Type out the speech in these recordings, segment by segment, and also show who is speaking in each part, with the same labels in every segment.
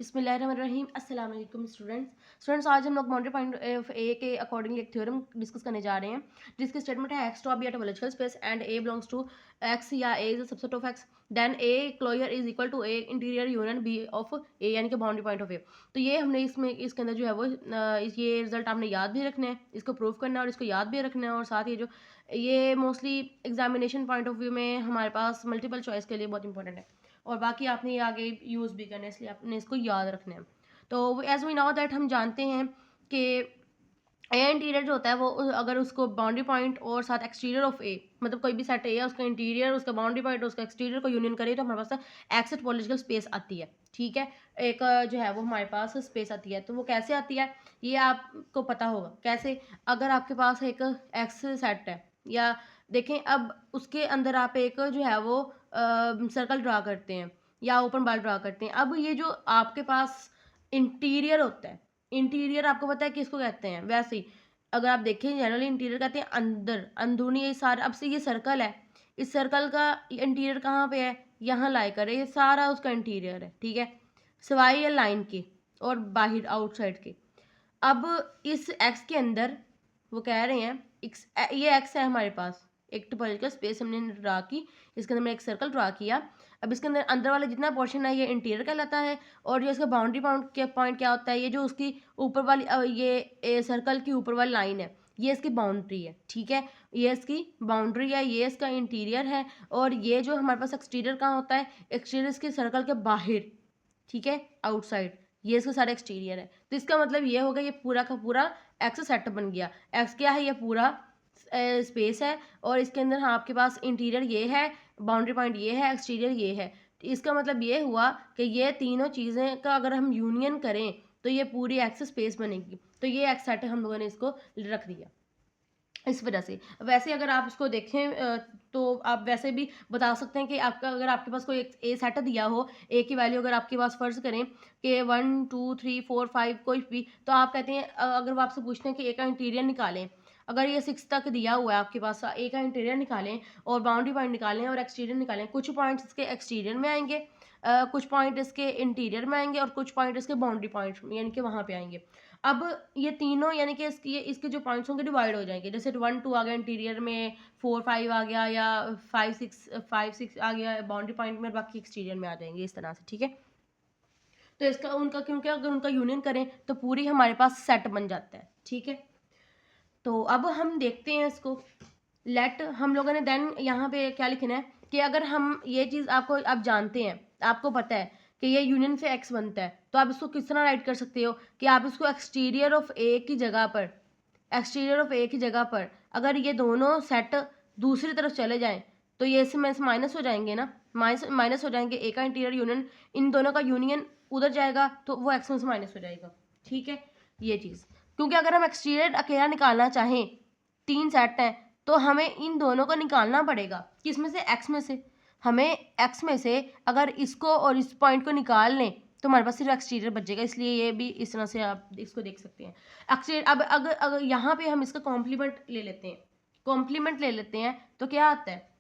Speaker 1: बिस्मिल्लाहिर्रहमानिर्रहीम। अस्सलाम वालेकुम स्टूडेंट्स। आज हम लोग बाउंड्री पॉइंट ऑफ ए के अकॉर्डिंग एक थ्योरम डिस्कस करने जा रहे हैं, जिसकी स्टेटमेंट है X to be a topological space and A belongs to X या A is a subset of X, then A closure is equal to A interior union B of A, यानी कि boundary point of ए। तो ये हमने इसके अंदर जो है वो ये रिजल्ट आपने याद भी रखना है, इसको प्रूव करना है और इसको याद भी रखना है। और साथ ही जो ये mostly examination point of view में हमारे पास मल्टीपल चॉइस के लिए बहुत इंपॉर्टेंट है, और बाकी आपने ये आगे यूज़ भी करना है, इसलिए आपने इसको याद रखना है। तो एज वी नो दैट हम जानते हैं कि ए इंटीरियर जो होता है वो अगर उसको बाउंड्री पॉइंट और साथ एक्सटीरियर ऑफ ए, मतलब कोई भी सेट ए है, उसका इंटीरियर, उसका बाउंड्री पॉइंट, उसका एक्सटीरियर को यूनियन करे तो हमारे पास एक्स टोपोलॉजिकल स्पेस आती है। ठीक है, एक जो है वो हमारे पास स्पेस आती है। तो वो कैसे आती है ये आपको पता होगा कैसे। अगर आपके पास एक एक्स सेट है, या देखें अब उसके अंदर आप एक जो है वो सर्कल ड्रा करते हैं या ओपन बार ड्रा करते हैं। अब ये जो आपके पास इंटीरियर होता है, इंटीरियर आपको पता है किसको कहते हैं। वैसे ही अगर आप देखें जनरली इंटीरियर कहते हैं अंदर, अंदरूनी। ये सारा अब से ये सर्कल है, इस सर्कल का इंटीरियर कहाँ पे है, यहाँ लाई करे, ये सारा उसका इंटीरियर है। ठीक है, सिवाय ये लाइन के और बाहर आउटसाइड के। अब इस एक्स के अंदर वो कह रहे हैं ये एक्स है हमारे पास, एक टोपोलॉजिकल स्पेस हमने ड्रा की, इसके अंदर मैंने एक सर्कल ड्रा किया। अब इसके अंदर अंदर वाला जितना पोर्शन है ये इंटीरियर कहलाता है, और जो इसका बाउंड्री पॉइंट क्या होता है, ये जो उसकी ऊपर वाली ये सर्कल की ऊपर वाली लाइन है, ये इसकी बाउंड्री है। ठीक है, ये इसकी बाउंड्री है, ये इसका इंटीरियर है। और ये जो हमारे पास एक्सटीरियर कहाँ होता है, एक्सटीरियर इसके सर्कल के बाहर, ठीक है, आउटसाइड, ये इसका सारा एक्सटीरियर है। तो इसका मतलब ये होगा ये पूरा का पूरा एक्स सेट बन गया। एक्स क्या है, ये पूरा स्पेस है, और इसके अंदर हाँ आपके पास इंटीरियर ये है, बाउंड्री पॉइंट ये है, एक्सटीरियर ये है। तो इसका मतलब ये हुआ कि ये तीनों चीज़ें का अगर हम यूनियन करें तो ये पूरी एक्स स्पेस बनेगी। तो ये एक्स सेट हम लोगों ने इसको रख दिया इस वजह से। वैसे अगर आप इसको देखें तो आप वैसे भी बता सकते हैं कि आपका अगर आपके पास कोई एक ए सेट दिया हो, ए की वैल्यू अगर आपके पास फ़र्ज़ करें कि 1 2 3 4 5 कोई भी, तो आप कहते हैं अगर वो आपसे पूछते हैं कि ए का इंटीरियर निकालें, अगर ये 6 तक दिया हुआ है आपके पास, ए का इंटीरियर निकालें और बाउंड्री पॉइंट निकालें और एक्सटीरियर निकालें। कुछ पॉइंट्स इसके एक्सटीरियर में आएंगे, कुछ पॉइंट इसके इंटीरियर में आएंगे, और कुछ पॉइंट इसके बाउंड्री पॉइंट यानी कि वहाँ पे आएंगे। अब ये तीनों यानी कि इसके जो पॉइंट्स होंगे डिवाइड हो जाएंगे। जैसे 1 2 आ गया इंटीरियर में, 4 5 आ गया, या 5 6 आ गया बाउंड्री पॉइंट में, और बाकी एक्सटीरियर में आ जाएंगे इस तरह से। ठीक है, तो इसका उनका क्योंकि अगर उनका यूनियन करें तो पूरी हमारे पास सेट बन जाता है। ठीक है, तो अब हम देखते हैं इसको। लेट हम लोगों ने देन यहाँ पे क्या लिखना है कि अगर हम ये चीज़ आपको आप जानते हैं, आपको पता है कि ये यूनियन से एक्स बनता है, तो आप इसको किस तरह राइट कर सकते हो कि आप इसको एक्सटीरियर ऑफ ए की जगह पर, एक्सटीरियर ऑफ ए की जगह पर अगर ये दोनों सेट दूसरी तरफ चले जाएं तो ये इसमें से माइनस हो जाएंगे ना, माइनस हो जाएंगे। ए का इंटीरियर यूनियन, इन दोनों का यूनियन उधर जाएगा तो वो एक्स में से माइनस हो जाएगा। ठीक है, ये चीज़, क्योंकि अगर हम एक्सटीरियर अकेला निकालना चाहें, 3 सेट हैं, तो हमें इन दोनों को निकालना पड़ेगा। किस में से, एक्स में से। हमें एक्स में से अगर इसको और इस पॉइंट को निकाल लें तो हमारे पास सिर्फ एक्सटीरियर बचेगा, इसलिए ये भी इस तरह से आप इसको देख सकते हैं। एक्सटीरियर अब अगर यहाँ पे हम इसका कॉम्प्लीमेंट ले लेते हैं, कॉम्प्लीमेंट ले लेते हैं तो क्या आता है,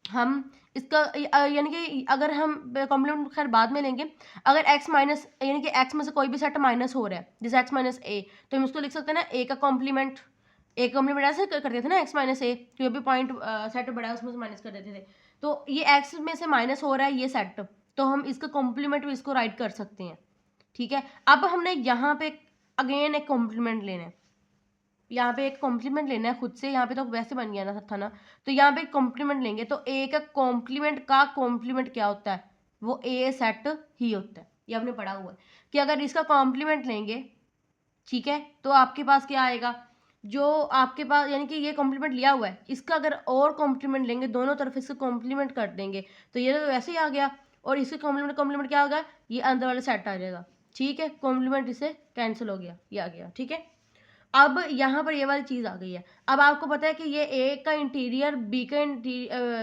Speaker 1: हम इसका यानी कि अगर हम कॉम्प्लीमेंट खैर बाद में लेंगे। अगर एक्स माइनस यानी कि एक्स में से कोई भी सेट माइनस हो रहा है, जैसे एक्स माइनस ए, तो हम उसको लिख सकते हैं ना ए का कॉम्प्लीमेंट। ए कॉम्प्लीमेंट ऐसे करते थे ना, एक्स माइनस ए, जो भी पॉइंट सेट बड़ा है उसमें से माइनस कर देते थे। तो ये एक्स में से माइनस हो रहा है ये सेट, तो हम इसका कॉम्प्लीमेंट भी इसको राइट कर सकते हैं। ठीक है, अब हमने यहाँ पे अगेन एक कॉम्प्लीमेंट लेना है, यहाँ पे एक कॉम्प्लीमेंट लेना है खुद से। यहाँ पे तो वैसे बन गया ना था ना, तो यहाँ पे कॉम्प्लीमेंट लेंगे तो ए का कॉम्प्लीमेंट क्या होता है, वो ए सेट ही होता है। ये आपने पढ़ा हुआ है कि अगर इसका कॉम्प्लीमेंट लेंगे, ठीक है, तो आपके पास क्या आएगा, जो आपके पास यानी कि ये कॉम्प्लीमेंट लिया हुआ है, इसका अगर और कॉम्प्लीमेंट लेंगे, दोनों तरफ इसका कॉम्प्लीमेंट कर देंगे, तो ये तो वैसे ही आ गया। और इसके कॉम्प्लीमेंट क्या होगा, ये अंदर वाला सेट आ जाएगा। ठीक है, कॉम्प्लीमेंट इससे कैंसिल हो गया, ये आ गया। ठीक है, अब यहाँ पर ये वाली चीज़ आ गई है। अब आपको पता है कि ये ए का इंटीरियर, बी का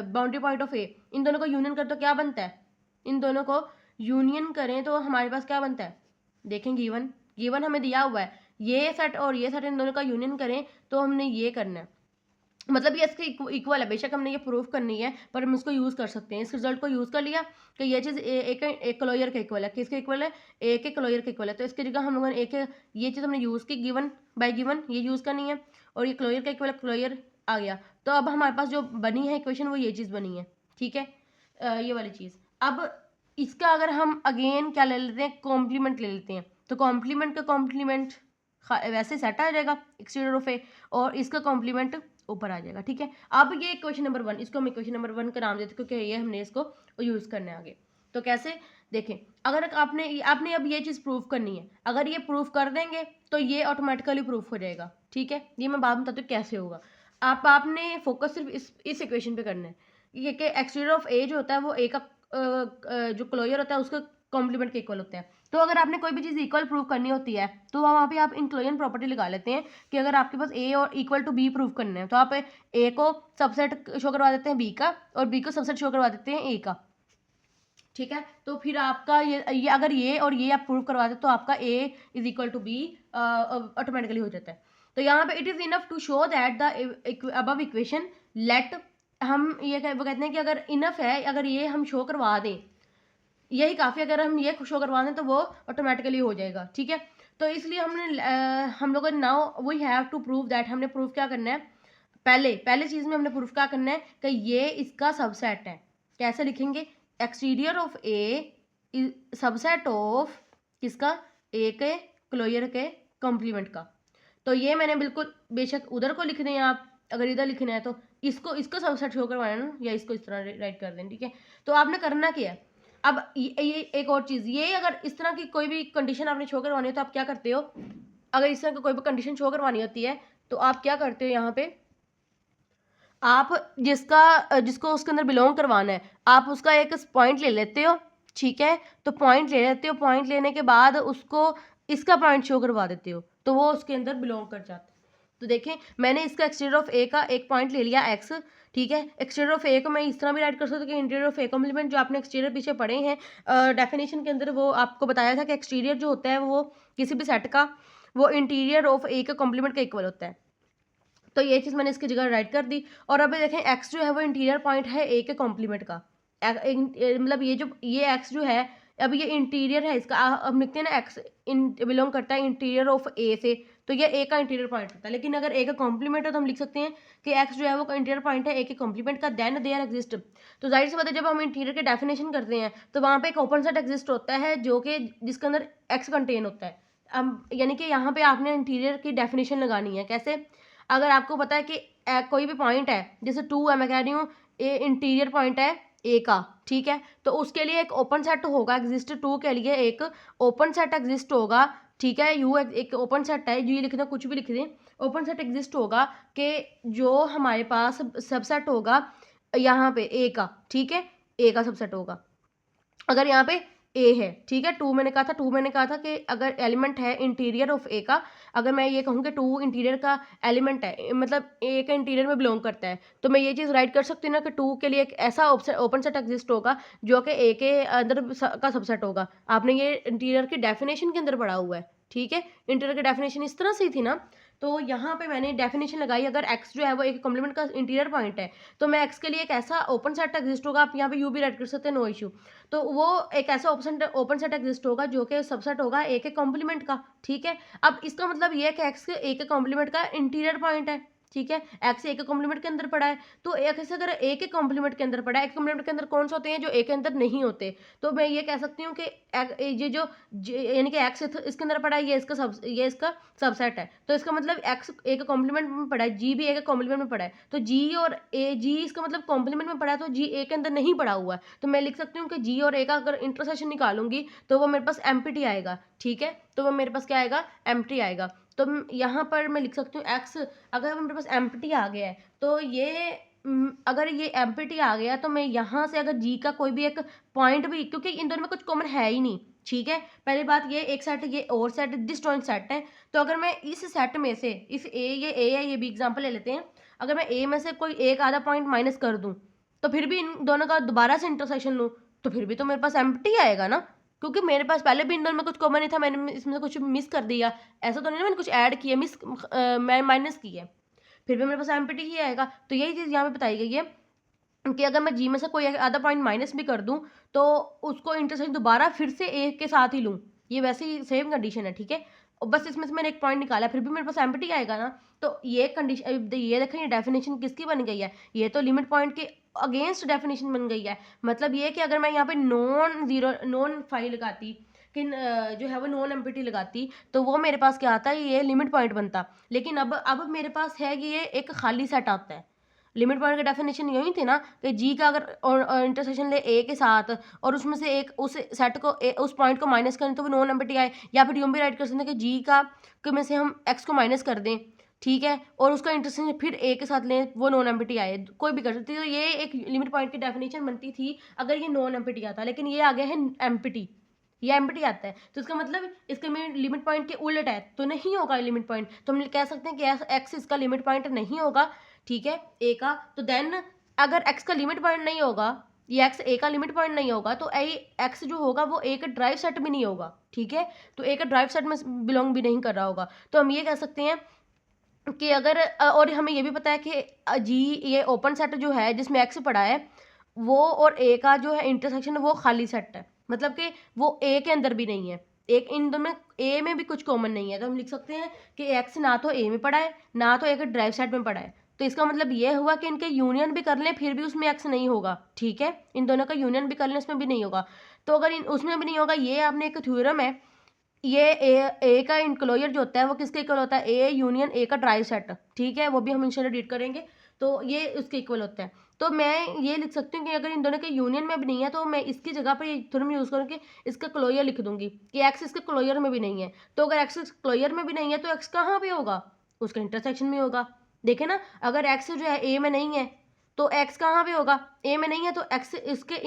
Speaker 1: बाउंड्री पॉइंट ऑफ ए, इन दोनों को यूनियन कर तो क्या बनता है, इन दोनों को यूनियन करें तो हमारे पास क्या बनता है, देखें गिवन, गिवन हमें दिया हुआ है ये सेट और ये सेट, इन दोनों का यूनियन करें तो हमने ये करना है। मतलब ये इसके इक्वल है, बेशक हमने ये प्रूफ करनी है पर हम इसको यूज़ कर सकते हैं। इस रिजल्ट को यूज़ कर लिया कि ये चीज़ एक क्लोयर के इक्वल है। किसके इक्वल है? ए के क्लोयर के इक्वल है। तो इसकी जगह हम लोगों ने ये चीज़ हमने यूज़ की, गिवन बाय गिवन ये यूज़ करनी है, और ये क्लोयर का इक्वल है, क्लोयर आ गया। तो अब हमारे पास जो बनी है इक्वेशन वो ये चीज़ बनी है, ठीक है, ये वाली चीज़। अब इसका अगर हम अगेन क्या ले लेते हैं, कॉम्प्लीमेंट ले लेते हैं, तो कॉम्प्लीमेंट का कॉम्प्लीमेंट वैसे सेट आ जाएगा एक्सटीरियर ऑफ ए, और इसका कॉम्प्लीमेंट ऊपर आ जाएगा, ठीक है। अब ये इक्वेशन नंबर 1, इसको हम इक्वेशन नंबर 1 का नाम देते हैं क्योंकि ये हमने इसको यूज़ करना है आगे। तो कैसे देखें, अगर आपने अब ये चीज़ प्रूफ करनी है, अगर ये प्रूफ कर देंगे तो ये ऑटोमेटिकली प्रूफ हो जाएगा, ठीक है। ये मैं बाद में बताती हूँ कैसे होगा। आपने फोकस सिर्फ इस इक्वेशन पे करना है, ये कि एक्सटीरियर ऑफ ए जो होता है वो ए का जो क्लोजर होता है उसका कॉम्प्लीमेंट के इक्वल होता है। तो अगर आपने कोई भी चीज़ इक्वल प्रूव करनी होती है तो वहाँ पे आप इंक्लूजन प्रॉपर्टी लगा लेते हैं कि अगर आपके पास ए और इक्वल टू बी प्रूव करना है तो आप ए को सबसेट शो करवा देते हैं बी का, और बी को सबसेट शो करवा देते हैं ए का, ठीक है। तो फिर आपका ये अगर ये और ये आप प्रूव करवा दें तो आपका A is equal to B automatically हो जाता है। तो यहाँ पे it is enough to show that the above equation let, हम ये वो कहते हैं कि अगर इनफ है, अगर ये हम शो करवा दें, यही काफ़ी, अगर हम ये शो करवा दें तो वो ऑटोमेटिकली हो जाएगा, ठीक है। तो इसलिए हम लोग now we have to prove that, हमने प्रूव क्या करना है, पहले चीज़ में हमने प्रूफ क्या करना है कि ये इसका सबसेट है। कैसे लिखेंगे, exterior of A subset of किसका, ए के क्लोजर के कॉम्प्लीमेंट का। तो ये मैंने बिल्कुल, बेशक उधर को लिख दें आप, अगर इधर लिखना है तो इसको सबसेट शो करवाना है ना, या इसको इस तरह राइट कर दें, ठीक है। तो आपने करना क्या है, अब ये एक और चीज़, ये अगर इस तरह की कोई भी कंडीशन आपने शो करवानी हो तो आप क्या करते हो, अगर इस तरह की कोई भी कंडीशन शो करवानी होती है तो आप क्या करते हो, यहाँ पे आप जिसको उसके अंदर बिलोंग करवाना है आप उसका एक पॉइंट ले लेते हो, ठीक है। तो पॉइंट ले लेते हो, पॉइंट लेने के बाद उसको इसका पॉइंट शो करवा देते हो तो वो उसके अंदर बिलोंग कर जाता है। तो देखें, मैंने इसका एक्सटीरियर ऑफ ए का एक पॉइंट ले लिया एक्स, ठीक है। एक्सटीरियर ऑफ ए को मैं इस तरह भी राइट कर सकती हूँ कि इंटीरियर ऑफ ए कॉम्प्लीमेंट, जो आपने एक्सटीरियर पीछे पढ़े हैं डेफिनेशन के अंदर, वो आपको बताया था कि एक्सटीरियर जो होता है वो किसी भी सेट का, वो इंटीरियर ऑफ ए के कॉम्प्लीमेंट का इक्वल होता है। तो ये चीज़ मैंने इसकी जगह राइट कर दी। और अभी देखें, एक्स जो है वो इंटीरियर पॉइंट है ए के कॉम्प्लीमेंट का, मतलब ये एक्स जो है, अब ये इंटीरियर है इसका, अब लिखते हैं ना एक्स बिलोंग करता है इंटीरियर ऑफ ए से, तो ये ए का इंटीरियर पॉइंट होता है। लेकिन अगर ए का कॉम्प्लीमेंट है तो हम लिख सकते हैं कि एक्स जो है वो इंटीरियर पॉइंट है ए के कॉम्प्लीमेंट का, देन देयर एग्जिस्ट। तो जाहिर सी बात है, जब हम इंटीरियर की डेफिनेशन करते हैं तो वहाँ पे एक ओपन सेट एग्जिस्ट होता है जो कि जिसके अंदर एक्स कंटेन होता है। अब यानी कि यहाँ पे आपने इंटीरियर की डेफिनेशन लगानी है। कैसे, अगर आपको पता है कि कोई भी पॉइंट है, जैसे 2 है, मैं कह रही हूँ ए इंटीरियर पॉइंट है ए का, ठीक है। तो उसके लिए एक ओपन सेट होगा, एग्जिस्ट 2 के लिए एक ओपन सेट एग्जिस्ट होगा, ठीक है। यू एक ओपन सेट है, ये लिख दें, कुछ भी लिख दें, ओपन सेट एग्जिस्ट होगा कि जो हमारे पास सबसेट होगा यहाँ पे ए का, ठीक है, ए का सबसेट होगा अगर यहाँ पे ए है, ठीक है। टू मैंने कहा था कि अगर एलिमेंट है इंटीरियर ऑफ ए का, अगर मैं ये कहूँ कि 2 इंटीरियर का एलिमेंट है, मतलब ए का इंटीरियर में बिलोंग करता है, तो मैं ये चीज़ राइट कर सकती हूँ ना कि 2 के लिए एक ऐसा ओपन सेट एग्जिस्ट होगा जो कि ए के अंदर का सबसेट होगा। आपने ये इंटीरियर की डेफिनेशन के अंदर पढ़ा हुआ है, ठीक है। इंटीरियर की डेफिनेशन इस तरह से ही थी ना। तो यहाँ पे मैंने डेफिनेशन लगाई, अगर एक्स जो है वो एक कॉम्प्लीमेंट का इंटीरियर पॉइंट है तो मैं एक्स के लिए एक ऐसा ओपन सेट एग्जिस्ट होगा, आप यहाँ पे यू भी राइट कर सकते हैं, नो इशू। तो वो एक ऐसा ओपन सेट एग्जिस्ट होगा जो कि सबसेट होगा ए के कॉम्प्लीमेंट का, ठीक है। अब इसका मतलब ये है कि एक्स ए के कॉम्प्लीमेंट का इंटीरियर पॉइंट है, ठीक है। एक्स ए के कॉम्प्लीमेंट के अंदर पड़ा है, तो एक्स अगर ए के कॉम्प्लीमेंट के अंदर पड़ा है, ए के कॉम्प्लीमेंट के अंदर कौन से होते हैं जो ए के अंदर नहीं होते, तो मैं ये कह सकती हूँ कि ये जो यानी कि एक्स इसके अंदर पड़ा है, ये इसका सबसेट है। तो इसका मतलब एक्स ए के कॉम्प्लीमेंट में पड़ा है, जी भी ए के कॉम्प्लीमेंट में पड़ा है, तो जी और ए, जी इसका मतलब कॉम्प्लीमेंट में पड़ा है, तो जी ए के अंदर नहीं पड़ा हुआ है, तो मैं लिख सकती हूँ कि जी और ए का अगर इंटरसेक्शन निकालूंगी तो वो मेरे पास एम्प्टी आएगा, ठीक है। तो वो मेरे पास क्या आएगा, एम्प्टी आएगा। तो यहाँ पर मैं लिख सकती हूँ एक्स, अगर मेरे पास एम्प्टी आ गया है तो ये अगर ये एम्प्टी आ गया तो मैं यहाँ से अगर जी का कोई भी एक पॉइंट भी, क्योंकि इन दोनों में कुछ कॉमन है ही नहीं, ठीक है। पहली बात, ये एक सेट, ये और सेट, डिसजॉइंट सेट है। तो अगर मैं इस सेट में से इस ये है, ये भी एग्जांपल ले लेते हैं, अगर मैं ए में से कोई एक आधा पॉइंट माइनस कर दूं तो फिर भी इन दोनों का दोबारा से इंटरसेक्शन लूँ तो फिर भी तो मेरे पास एम्प्टी आएगा ना, क्योंकि मेरे पास पहले भी इन दोनों में कुछ कॉमन नहीं था, मैंने इसमें से कुछ मिस कर दिया। ऐसा तो नहीं ना मैंने कुछ ऐड किया, मैं माइनस की है, फिर भी मेरे पास एम्प्टी ही आएगा। तो यही चीज़ यहाँ पे बताई गई है कि अगर मैं जी में से कोई आधा पॉइंट माइनस भी कर दूँ तो उसको इंटरसेक्शन दोबारा फिर से ए के साथ ही लूँ, ये वैसे ही सेम कंडीशन है, ठीक है। और बस इसमें से मैंने एक पॉइंट निकाला, फिर भी मेरे पास एम्प्टी आएगा ना। तो ये कंडीशन, ये देखें ये डेफिनेशन किसकी बन गई है, ये तो लिमिट पॉइंट के अगेंस्ट डेफिनेशन बन गई है। मतलब ये कि अगर मैं यहाँ पे नॉन फाई लगाती कि जो है वो नॉन एम्प्टी लगाती तो वो मेरे पास क्या आता है, ये लिमिट पॉइंट बनता। लेकिन अब मेरे पास है कि ये एक खाली सेट आता है। लिमिट पॉइंट का डेफिनेशन यही थी ना कि जी का अगर इंटरसेक्शन ले ए के साथ और उसमें से एक उस सेट को उस पॉइंट को माइनस करें तो वो नॉन एम्प्टी आए, या फिर यूँ भी राइट कर सकते हैं कि जी का के में से हम एक्स को माइनस कर दें, ठीक है, और उसका इंटरसेक्शन फिर ए के साथ लें, वो नॉन एम्प्टी आए, कोई भी कर सकती है। तो ये एक लिमिट पॉइंट की डेफिनेशन बनती थी अगर ये नॉन एम्प्टी आता, लेकिन ये आ गया है एम्प्टी, ये एम्प्टी आता है। तो इसका मतलब इसके में लिमिट पॉइंट के उल्ट है, तो नहीं होगा लिमिट पॉइंट। तो हम कह सकते हैं कि एक्स इसका लिमिट पॉइंट नहीं होगा, ठीक है, ए का। तो देन अगर एक्स का लिमिट पॉइंट नहीं होगा, ये एक्स ए का लिमिट पॉइंट नहीं होगा, तो एक्स जो होगा वो ए का ड्राइव सेट भी नहीं होगा, ठीक है। तो ए का ड्राइव सेट में बिलोंग भी नहीं कर रहा होगा। तो हम ये कह सकते हैं कि अगर और हमें ये भी पता है कि जी ये ओपन सेट जो है जिसमें एक्स पड़ा है वो और ए का जो है इंटरसेक्शन वो खाली सेट है, मतलब कि वो ए के अंदर भी नहीं है, एक इन दोनों में ए में भी कुछ कॉमन नहीं है। तो हम लिख सकते हैं कि एक्स ना तो ए में पड़ा है ना तो ए के ड्राइव सेट में पड़ा है। तो इसका मतलब ये हुआ कि इनके यूनियन भी कर लें फिर भी उसमें एक्स नहीं होगा, ठीक है, इन दोनों का यूनियन भी कर लें उसमें भी नहीं होगा। तो अगर उसमें भी नहीं होगा, ये आपने एक थ्योरम है, ये ए का इनक्लोजर जो होता है वो किसके इक्वल होता है, ए यूनियन ए का ड्राइव सेट, ठीक है, वो भी हम इंशाल्लाह रीड करेंगे। तो ये उसके इक्वल होता है। तो मैं ये लिख सकती हूँ कि अगर इन दोनों के यूनियन में भी नहीं है तो मैं इसकी जगह पर ये थ्योरम यूज़ करके इसका क्लोजर लिख दूंगी कि एक्स इसके क्लोजर में भी नहीं है। तो अगर एक्स क्लोजर में भी नहीं है तो एक्स कहाँ पे होगा, उसका इंटरसेक्शन में होगा। देखे ना, अगर एक्स जो है ए में नहीं है तो एक्स कहाँ पे होगा, ए में नहीं है तो एक्स इसके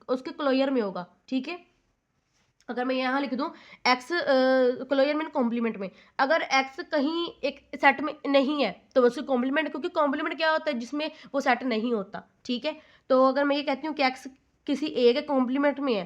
Speaker 1: उसके क्लोजर में होगा, ठीक है। अगर मैं यहाँ लिख दूँ एक्स क्लोजर मीन कॉम्प्लीमेंट में, अगर एक्स कहीं एक सेट में नहीं है तो उसके कॉम्प्लीमेंट, क्योंकि कॉम्प्लीमेंट क्या होता है जिसमें वो सेट नहीं होता, ठीक है। तो अगर मैं ये कहती हूँ कि एक्स किसी ए के कॉम्प्लीमेंट में है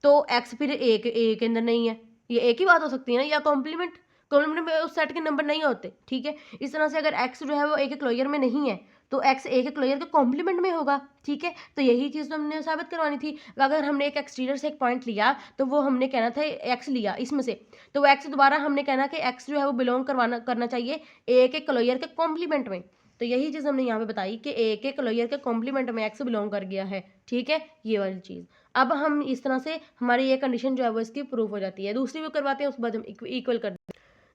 Speaker 1: तो एक्स फिर ए के अंदर नहीं है, ये एक ही बात हो सकती है ना, या कॉम्प्लीमेंट में उस सेट के नंबर नहीं होते, ठीक है। इस तरह से अगर एक्स जो है वो ए के क्लोजर में नहीं है तो एक्स ए के क्लोजर के कॉम्प्लीमेंट में होगा, ठीक है। तो यही चीज़ तो हमने साबित करवानी थी। अगर हमने एक एक्सटीरियर से एक पॉइंट लिया तो वो हमने कहना था एक्स लिया इसमें से, तो वो एक्स दोबारा हमने कहना कि एक्स जो है वो बिलोंग करना चाहिए ए के क्लोजर के कॉम्प्लीमेंट में। तो यही चीज़ हमने यहाँ पे बताई कि ए के क्लोजर के कॉम्प्लीमेंट में एक्स बिलोंग कर गया है, ठीक है, ये वाली चीज़। अब हम इस तरह से हमारी ये कंडीशन जो है वो इसकी प्रूफ हो जाती है। दूसरी भी करवाते हैं, उसके बाद हम इक्वल कर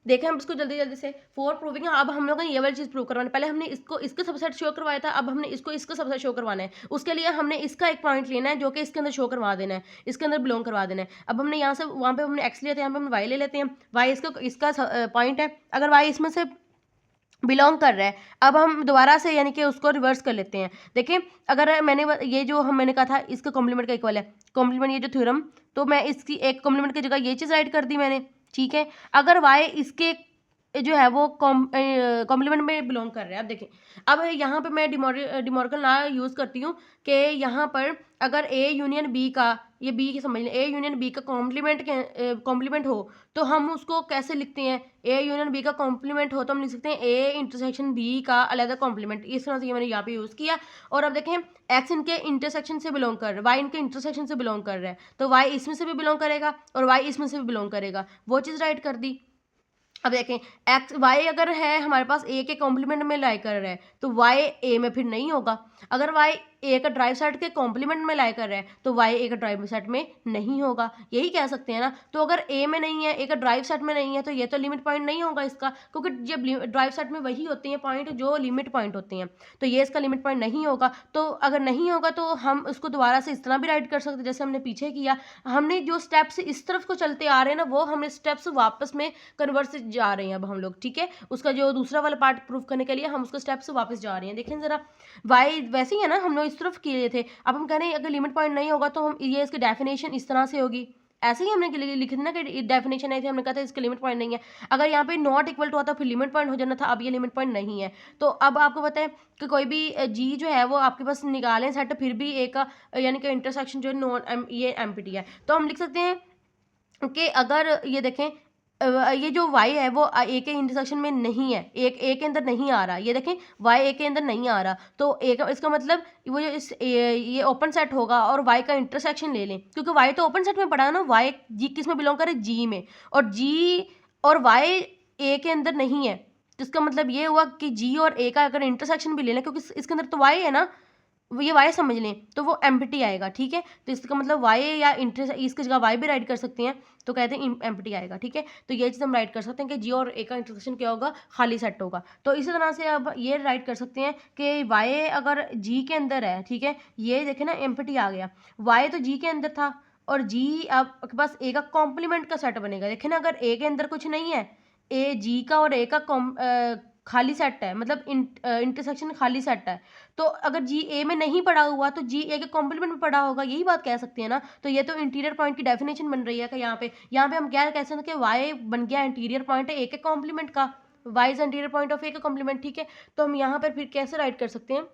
Speaker 1: देखें हम इसको जल्दी जल्दी से फोर प्रूविंग। अब हम लोगों ने ये वाली चीज़ प्रूव करवाना है, पहले हमने इसको सबसेट शो करवाया था, अब हमने इसको सबसेट शो करवाना है। उसके लिए हमने इसका एक पॉइंट लेना है जो कि इसके अंदर शो करवा देना है, इसके अंदर बिलोंग करवा देना है। अब हमने यहाँ से वहाँ पे हमने एक्स लिया था, यहाँ पे हम वाई ले लेते हैं, वाई इसका पॉइंट है, अगर वाई इसमें से बिलोंग कर रहा है। अब हम दोबारा से यानी कि उसको रिवर्स कर लेते हैं। देखिए अगर मैंने कहा था इसका कॉम्प्लीमेंट का इक्वल है, कॉम्प्लीमेंट ये जो थ्योरम, तो मैं इसकी एक कॉम्प्लीमेंट की जगह ये चीज़ राइट कर दी मैंने, ठीक है। अगर वाई इसके जो है वो कॉम्प्लीमेंट में बिलोंग कर रहा है। अब देखिए, अब यहाँ पे मैं डिमॉर्गन लॉ यूज़ करती हूँ कि यहाँ पर अगर ए यूनियन बी का, ये बी की समझ लें, ए यूनियन बी का कॉम्प्लीमेंट हो तो हम उसको कैसे लिखते हैं, ए यूनियन बी का कॉम्प्लीमेंट हो तो हम लिख सकते हैं ए इंटरसेक्शन बी का अलग कॉम्प्लीमेंट। इस तरह से ये मैंने यहाँ पे यूज़ किया। और अब देखें एक्स इनके इंटरसेक्शन से बिलोंग कर रहा है, वाई इनके इंटरसेक्शन से बिलोंग कर रहा है, तो वाई इसमें से भी बिलोंग करेगा और वाई इसमें से भी बिलोंग करेगा, वो चीज़ राइट कर दी। अब देखें एक्स वाई अगर है हमारे पास ए के कॉम्प्लीमेंट में लाई कर रहा है तो वाई ए में फिर नहीं होगा। अगर वाई ए का ड्राइव सेट के कॉम्प्लीमेंट में लाई कर रहा है तो वाई ए का ड्राइव सेट में नहीं होगा, यही कह सकते हैं ना। तो अगर ए में नहीं है, ए का ड्राइव सेट में नहीं है, तो ये तो लिमिट पॉइंट नहीं होगा इसका, क्योंकि जब ड्राइव सेट में वही होते हैं पॉइंट जो लिमिट पॉइंट होते हैं, तो ये इसका लिमिट पॉइंट नहीं होगा। तो अगर नहीं होगा तो हम उसको दोबारा से इस तरह भी राइट कर सकते हैं जैसे हमने पीछे किया। हमने जो स्टेप्स इस तरफ को चलते आ रहे हैं ना, वो हमने स्टेप्स वापस में कन्वर्स जा रहे हैं अब हम लोग, ठीक है। उसका जो दूसरा वाला पार्ट प्रूफ करने के लिए हम उसको स्टेप से वापस जा रहे हैं। देखें जरा, वाई वैसे ही है ना, हम लोग इस तरफ किए थे, अब हम कह रहे हैं अगर लिमिट पॉइंट नहीं होगा तो हम ये इसकी डेफिनेशन इस तरह से होगी। ऐसे ही हमने लिखी थी ना कि डेफिनेशन आई थी, हमने कहा था इसका लिमिट पॉइंट नहीं है। अगर यहाँ पे नॉट इक्वल टू आता फिर लिमिट पॉइंट हो जाना था, अब ये लिमिट पॉइंट नहीं है। तो अब आपको पता है कि कोई भी जी जो है वो आपके पास निकालें सेट, फिर भी एक यानी कि इंटरसेक्शन जो ये एम्प्टी है, तो हम लिख सकते हैं कि अगर ये देखें ये जो y है वो a के इंटरसेक्शन में नहीं है, एक a के अंदर नहीं आ रहा। ये देखें y a के अंदर नहीं आ रहा, तो a का इसका मतलब वो जो ये ओपन सेट होगा और y का इंटरसेक्शन ले लें, क्योंकि y तो ओपन सेट में पड़ा है ना, y g किस में बिलोंग करे, g में, और g और y a के अंदर नहीं है, तो इसका मतलब ये हुआ कि g और a का अगर इंटरसेक्शन भी ले लें, क्योंकि इसके अंदर तो y है ना, ये y समझ लें, तो वो एम्प्टी आएगा। ठीक है, तो इसका मतलब y या इसकी जगह y भी राइट कर सकते हैं, तो कहते हैं एम्प्टी आएगा। ठीक है, तो ये चीज़ हम राइट कर सकते हैं कि g और a का इंटरसेक्शन क्या होगा, खाली सेट होगा। तो इसी तरह से अब ये राइट कर सकते हैं कि y अगर g के अंदर है, ठीक है, ये देखें ना एम्प्टी आ गया, y तो g के अंदर था और g आपके पास a का कॉम्प्लीमेंट का सेट बनेगा। देखें ना, अगर a के अंदर कुछ नहीं है, a g का और a का खाली सेट है, मतलब इंटरसेक्शन खाली सेट है, तो अगर जी ए में नहीं पड़ा हुआ तो जी ए के कॉम्प्लीमेंट में पड़ा होगा, यही बात कह सकते हैं ना। तो ये तो इंटीरियर पॉइंट की डेफिनेशन बन रही है कि यहाँ पे हम क्या कह सकते हैं कि वाई बन गया इंटीरियर पॉइंट है ए के कॉम्प्लीमेंट का, Y is interior point of A का कॉम्प्लीमेंट। ठीक है, तो हम यहाँ पर फिर कैसे राइट कर सकते हैं,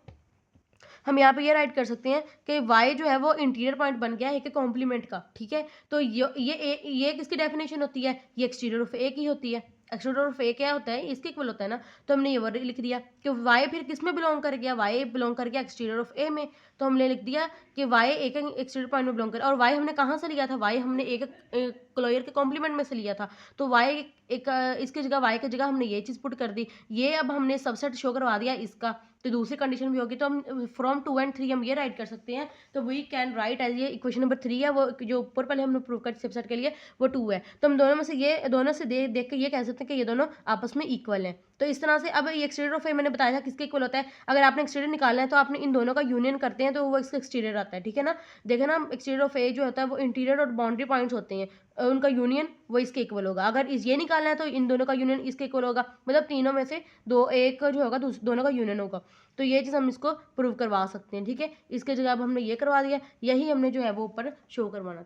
Speaker 1: हम यहाँ पे ये राइट कर सकते हैं कि y जो है वो इंटीरियर पॉइंट बन गया है ए के कॉम्प्लीमेंट का। ठीक है, तो ये किसकी डेफिनेशन होती है, ये एक्सटीरियर ऑफ ए की होती है। एक्सटीरियर ऑफ ए क्या होता है, इसके इक्वल होता है ना, तो हमने ये वर्ड लिख दिया कि y फिर किस में बिलोंग कर गया, y बिलोंग कर गया एक्सटीरियर ऑफ ए में, तो हमने लिख दिया कि y ए के एक्सटीरियर पॉइंट में बिलोंग कर, और y हमने कहाँ से लिया था, y हमने ए के क्लोयर के कॉम्प्लीमेंट में से लिया था, तो y एक इसकी जगह y की जगह हमने ये चीज़ पुट कर दी, ये अब हमने सबसेट शो करवा दिया इसका, तो दूसरी कंडीशन भी होगी, तो हम फ्रॉम 2 and 3 हम ये राइट कर सकते हैं। तो वी कैन राइट एज, ये इक्वेशन नंबर 3 है, वो जो ऊपर पहले हमने प्रूव कर सबसेट के लिए वो 2 है, तो हम दोनों में से ये दोनों से देख के ये कह सकते हैं कि ये दोनों आपस में इक्वल हैं। तो इस तरह से अब ये एक्सटीरियर ऑफ ए मैंने बताया था किसके इक्वल होता है, अगर आपने एक्सटीरियर निकालना है तो आपने इन दोनों का यूनियन करते हैं तो वो इसका एक्सटीरियर आता है। ठीक है ना, देखे ना, एक्सटीरियर ऑफ ए जो होता है वो इंटीरियर और बाउंड्री पॉइंट्स होते हैं, उनका यूनियन वो इसके इक्वल होगा। अगर ये निकालना है तो इन दोनों का यूनियन इसके इक्वल होगा, मतलब तीनों में से दो एक जो होगा दोनों का यूनियन होगा। तो ये चीज़ हम इसको प्रूव करवा सकते हैं। ठीक है, इसके जगह अब हमने ये करवा दिया, यही हमने जो है वो ऊपर शो करवाना था।